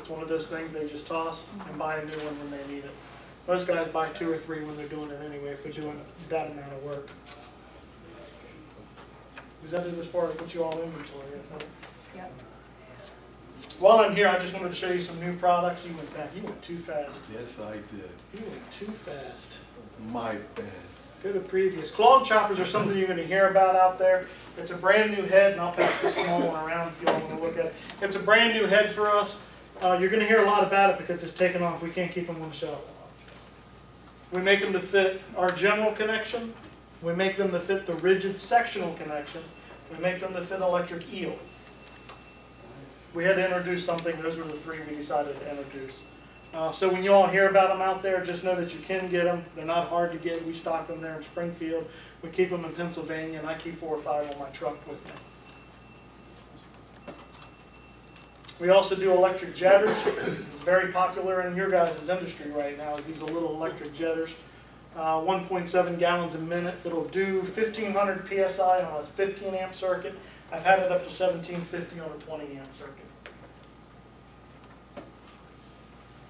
It's one of those things they just toss and buy a new one when they need it. Most guys buy 2 or 3 when they're doing it anyway, if they're doing that amount of work. Is that it as far as what you all inventory, I think? Yep. While I'm here, I just wanted to show you some new products. You went back. You went too fast. Yes, I did. You went too fast. My bad. Go to previous. Clog choppers are something you're going to hear about out there. It's a brand new head, and I'll pass this small one around if you all want to look at it. It's a brand new head for us. You're going to hear a lot about it because it's taken off. We can't keep them on the shelf. We make them to fit our general connection. We make them to fit the rigid sectional connection. We make them to fit electric eel. We had to introduce something. Those were the 3 we decided to introduce. So when you all hear about them out there, just know that you can get them. They're not hard to get. We stock them there in Springfield. We keep them in Pennsylvania, and I keep 4 or 5 on my truck with me. We also do electric jetters. It's very popular in your guys' industry right now, is these little electric jetters. 1.7 gallons a minute. It'll do 1,500 PSI on a 15 amp circuit. I've had it up to 1,750 on a 20 amp circuit.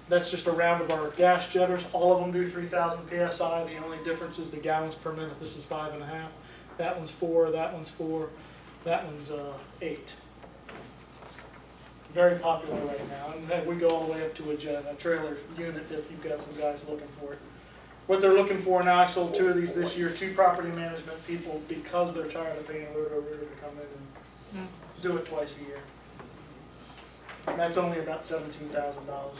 That's just a round of our gas jetters. All of them do 3,000 PSI. The only difference is the gallons per minute. This is 5.5. That one's 4. That one's 4. That one's 8. Very popular right now. And we go all the way up to a trailer unit if you've got some guys looking for it. What they're looking for now, I sold 2 of these this year, 2 property management people because they're tired of paying roto to come in and do it twice a year. And that's only about $17,000.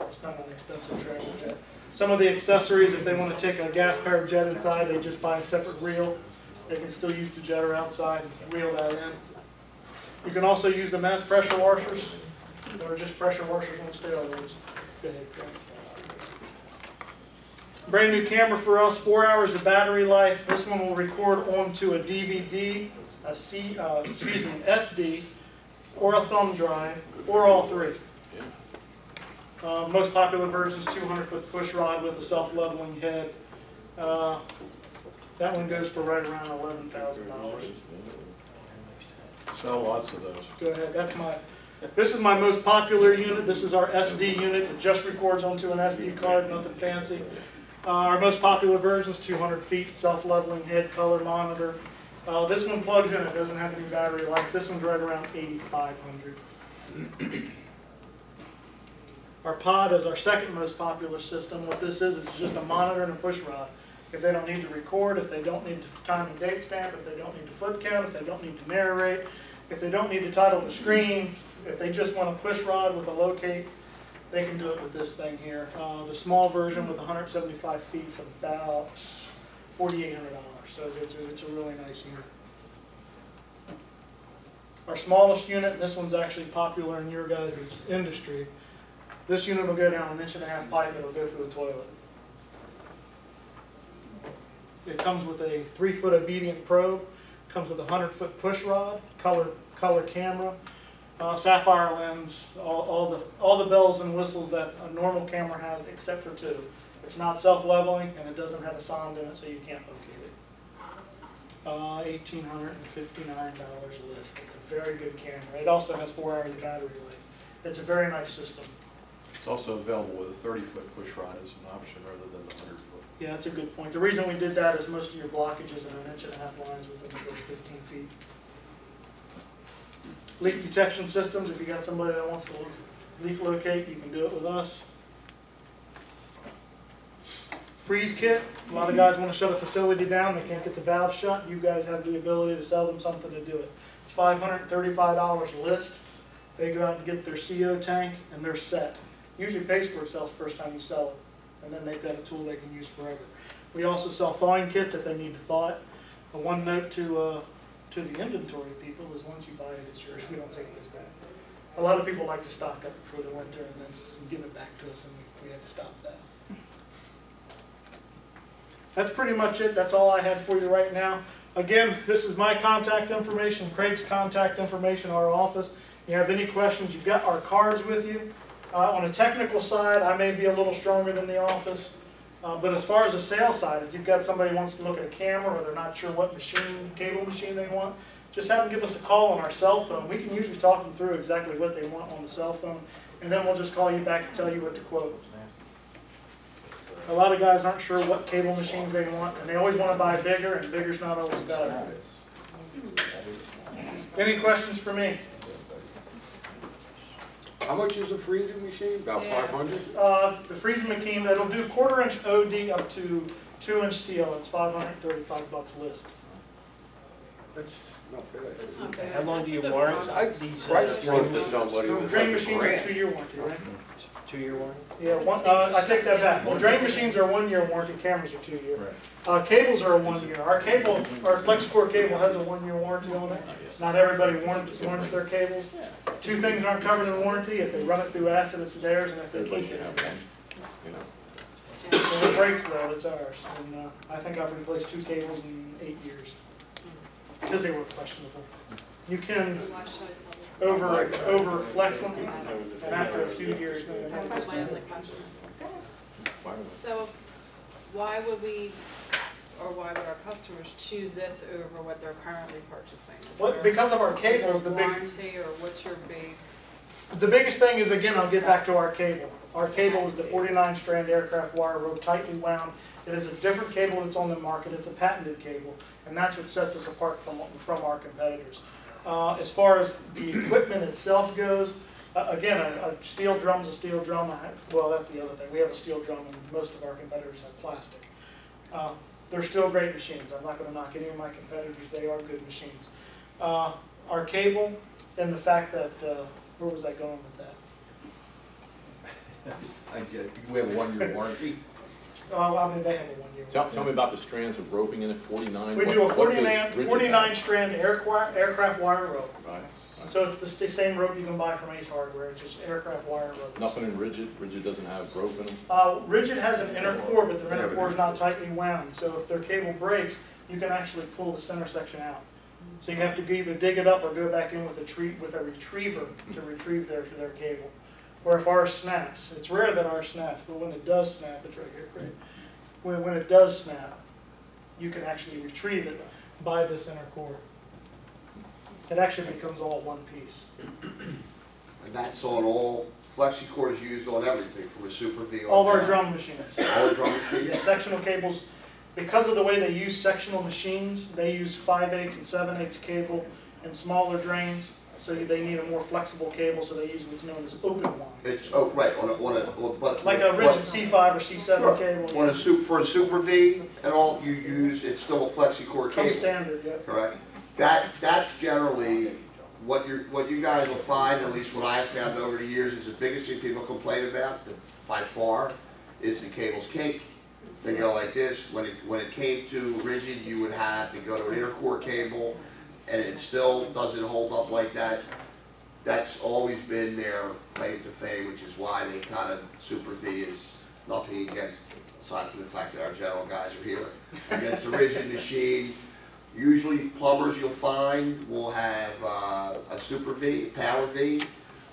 It's not an expensive trailer jet. Some of the accessories, if they want to take a gas-powered jet inside, they just buy a separate reel. They can still use the jetter outside and reel that in. You can also use them as pressure washers. They're just pressure washers on steroids. Go ahead, Chris. Brand new camera for us, 4 hours of battery life. This one will record onto a DVD, an SD, or a thumb drive, or all 3. Most popular versions, 200-foot push rod with a self-leveling head. That one goes for right around $11,000. Sell lots of those. Go ahead. This is my most popular unit. This is our SD unit. It just records onto an SD card, nothing fancy. Our most popular version is 200 feet, self-leveling head, color monitor. This one plugs in. It doesn't have any battery life. This one's right around 8,500. Our pod is our second most popular system. What this is just a monitor and a push rod. If they don't need to record, if they don't need to time and date stamp, if they don't need to foot count, if they don't need to narrate, if they don't need to title the screen, if they just want a push rod with a locate, they can do it with this thing here. The small version with 175 feet is about $4,800. So it's a really nice unit. Our smallest unit, and this one's actually popular in your guys' industry, this unit will go down 1.5 inch pipe. It'll go through a toilet. It comes with a 3-foot obedient probe. Comes with a 100-foot push rod, color camera, sapphire lens, all the bells and whistles that a normal camera has, except for 2. It's not self-leveling, and it doesn't have a sound in it, so you can't locate it. $1,859 list. It's a very good camera. It also has 4 hours of battery life. It's a very nice system. It's also available with a 30-foot push rod as an option rather than the 100-foot. Yeah, that's a good point. The reason we did that is most of your blockages are 1.5 inch lines within the first 15 feet. Leak detection systems, if you got somebody that wants to leak locate, you can do it with us. Freeze kit, a lot of guys want to shut a facility down, they can't get the valve shut. You guys have the ability to sell them something to do it. It's $535 list. They go out and get their CO tank and they're set. Usually pays for itself the first time you sell it. And then they've got a tool they can use forever. We also sell thawing kits if they need to thaw it. One note to the inventory people is once you buy it, it's yours. We don't take those back. A lot of people like to stock up before the winter and then just give it back to us, and we had to stop that. That's pretty much it. That's all I had for you right now. Again, this is my contact information, Craig's contact information, our office. If you have any questions, you've got our cards with you. On a technical side, I may be a little stronger than the office, but as far as the sales side, if you've got somebody who wants to look at a camera or they're not sure what cable machine they want, just have them give us a call on our cell phone. We can usually talk them through exactly what they want on the cell phone, and then we'll just call you back and tell you what to quote. A lot of guys aren't sure what cable machines they want, and they always want to buy bigger, and bigger's not always better. Any questions for me? How much is a freezing machine? About 500? The freezing machine, it'll do 1/4-inch OD up to 2-inch steel. It's $535 list. That's not bad. That's not bad. How long do you That's a good warrant product. these? Price one for somebody So was drain like machines are $1,000. 2-year warranty, right? 2-year warranty? Yeah, I take that back. Well, drain machines are 1-year warranty, cameras are 2-year. Cables are a 1-year. Our FlexCore cable has a 1-year warranty on it. Not everybody warrants their cables. 2 things aren't covered in warranty. If they run it through acid, it's theirs, and if they keep it, it's theirs. If it breaks though, it's ours. And I think I've replaced 2 cables in 8 years because they were questionable. You can over flex them, and after a few years, then they That's my only question. So why would we, or why would our customers choose this over what they're currently purchasing? Is Well, there- because of our is there cables, the warranty, or what's your big? biggest thing is, again, I'll get back to our cable. Our cable is the 49-strand aircraft wire rope, tightly wound. It is a different cable that's on the market. It's a patented cable, and that's what sets us apart from our competitors. As far as the equipment itself goes, again, a steel drum's a steel drum. Well, that's the other thing. We have a steel drum, and most of our competitors have plastic. They're still great machines. I'm not going to knock any of my competitors. They are good machines. Our cable, and the fact that, where was I going with that? I get it. We have a 1-year warranty. I mean, they have a 1-year warranty. Tell me about the strands of roping in it, 49? We do a What goes rigid 49-strand aircraft wire rope. Right. So it's the same rope you can buy from Ace Hardware. It's just aircraft wire rope. Nothing in rigid? Rigid doesn't have rope in them? Rigid has an inner core, but their inner core is not tightly wound. So if their cable breaks, you can actually pull the center section out. So you have to either dig it up or go back in with a retriever to retrieve their cable. Or if ours snaps, it's rare that ours snaps, but when it does snap, it's right here, Craig. When it does snap, you can actually retrieve it by this inner core. It actually becomes all one piece. And that's on all, FlexiCore is used on everything from a Super V. All of our drum machines. All the drum machines? Yeah, sectional cables, because of the way they use sectional machines, they use 5/8 and 7/8 cable and smaller drains. So they need a more flexible cable, so they use what's known as open wind. It's, oh, right, but. Like a rigid C5 or C7 Sure. cable. On for a Super V and all you use, it's still a FlexiCore cable. Comes standard, yeah. Correct. That's generally what you guys will find, at least what I've found over the years, is the biggest thing people complain about, by far, is the cable's cake. They go like this. When it came to rigid, you would have to go to an inner core cable, and it still doesn't hold up like that. That's always been their claim to fame, which is why they kind of, Super V is nothing against, aside from the fact that our general guys are here, against the rigid machine. Usually plumbers you'll find will have a Super V, Power V,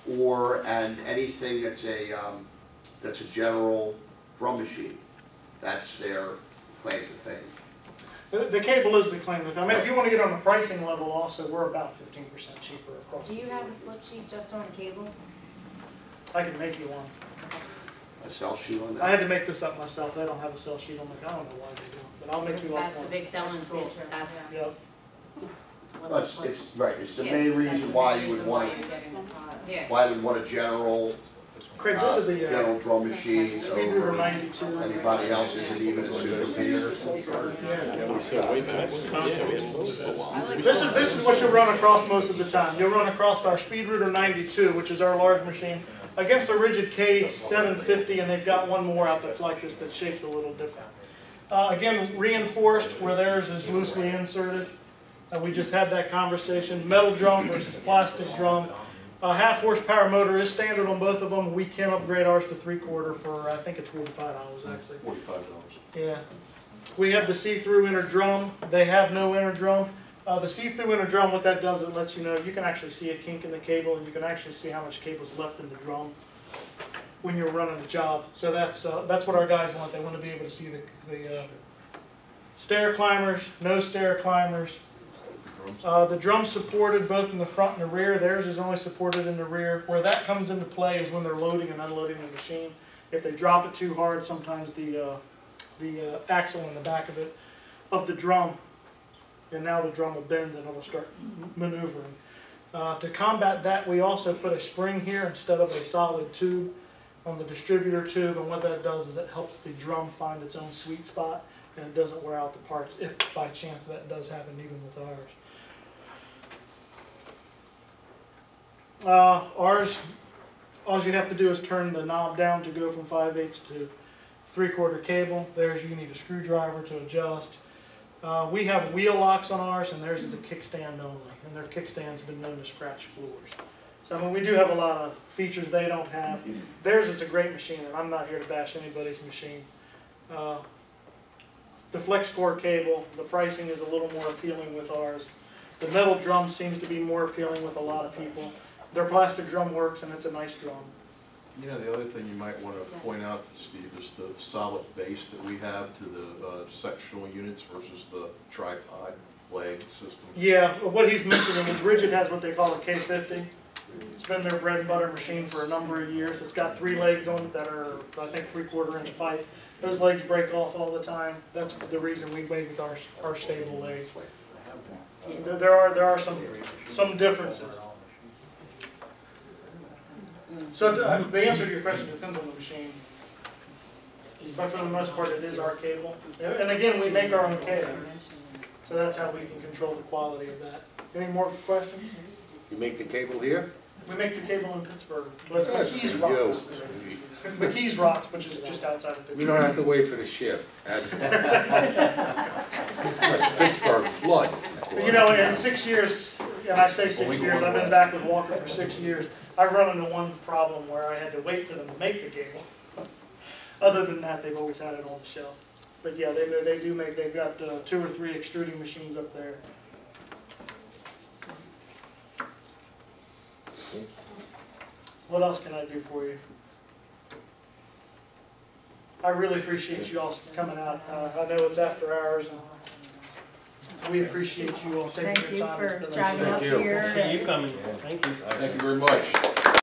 and anything that's a general drum machine. That's their claim to fame. The cable is the claim to fame. I mean, if you want to get on the pricing level also, we're about 15% cheaper across the Do you board. have a slip sheet just on a cable? I can make you one. A cell sheet on that. I had to make this up myself. They don't have a sell sheet on the, I don't know why they don't, but I'll make you up That's the one. big selling feature, that's Yep. It's right. It's the main reason why you would want Yeah. why you would want a general Craig, go to the general drum machine Speed Reader over 92. anybody else isn't even a Super V. Yeah, we said way back. Yeah, we had those for a while. This is what you'll run across most of the time. You'll run across our Speed Reader 92, which is our large machine, against a rigid K750, and they've got one more out that's like this that's shaped a little different. Again, reinforced where theirs is loosely inserted. We just had that conversation. Metal drum versus plastic drum. Half horsepower motor is standard on both of them. We can upgrade ours to 3/4 for, I think it's $45 actually. $45. Yeah. We have the see-through inner drum. They have no inner drum. The see-through inner drum, what that does, it lets you know, you can actually see a kink in the cable, and you can actually see how much cable's left in the drum when you're running a job. So that's what our guys want. They want to be able to see the stair climbers, no stair climbers, drums? The drum's supported both in the front and the rear. Theirs is only supported in the rear. Where that comes into play is when they're loading and unloading the machine. If they drop it too hard, sometimes the axle in the back of the drum, and now the drum will bend and it'll start maneuvering. To combat that, we also put a spring here instead of a solid tube on the distributor tube, and what that does is it helps the drum find its own sweet spot, and it doesn't wear out the parts if by chance that does happen even with ours. Ours, all you have to do is turn the knob down to go from 5/8 to 3/4 cable. There's, you need a screwdriver to adjust. We have wheel locks on ours, and theirs is a kickstand only, and their kickstand's been known to scratch floors. So I mean, we do have a lot of features they don't have. Theirs is a great machine, and I'm not here to bash anybody's machine. The flex core cable, the pricing is a little more appealing with ours. The metal drum seems to be more appealing with a lot of people. Their plastic drum works, and it's a nice drum. You know, the other thing you might want to point out, Steve, is the solid base that we have to the sectional units versus the tripod leg system. Yeah, what he's mentioning is Rigid has what they call a K50. It's been their bread and butter machine for a number of years. It's got 3 legs on it that are, I think, 3/4 inch pipe. Those legs break off all the time. That's the reason we made with our stable legs. There are some differences. So the answer to your question depends on the machine. But for the most part, it is our cable. And again, we make our own cable. So that's how we can control the quality of that. Any more questions? You make the cable here? We make the cable in Pittsburgh. But That's McKee's for you. Rocks. McKee's Rocks, which is just outside of We Pittsburgh. don't have to wait for the ship. That's Pittsburgh floods. You know, in 6 years, and I say 6 years, I've been back with Walker for 6 years, I run into one problem where I had to wait for them to make the cable. Other than that, they've always had it on the shelf. But yeah, they do make, they've got 2 or 3 extruding machines up there. What else can I do for you? I really appreciate you all coming out. I know it's after hours, and we appreciate you all taking Thank your you time. for and spending driving some up Thank you. here. See you coming. Thank you. Thank you very much.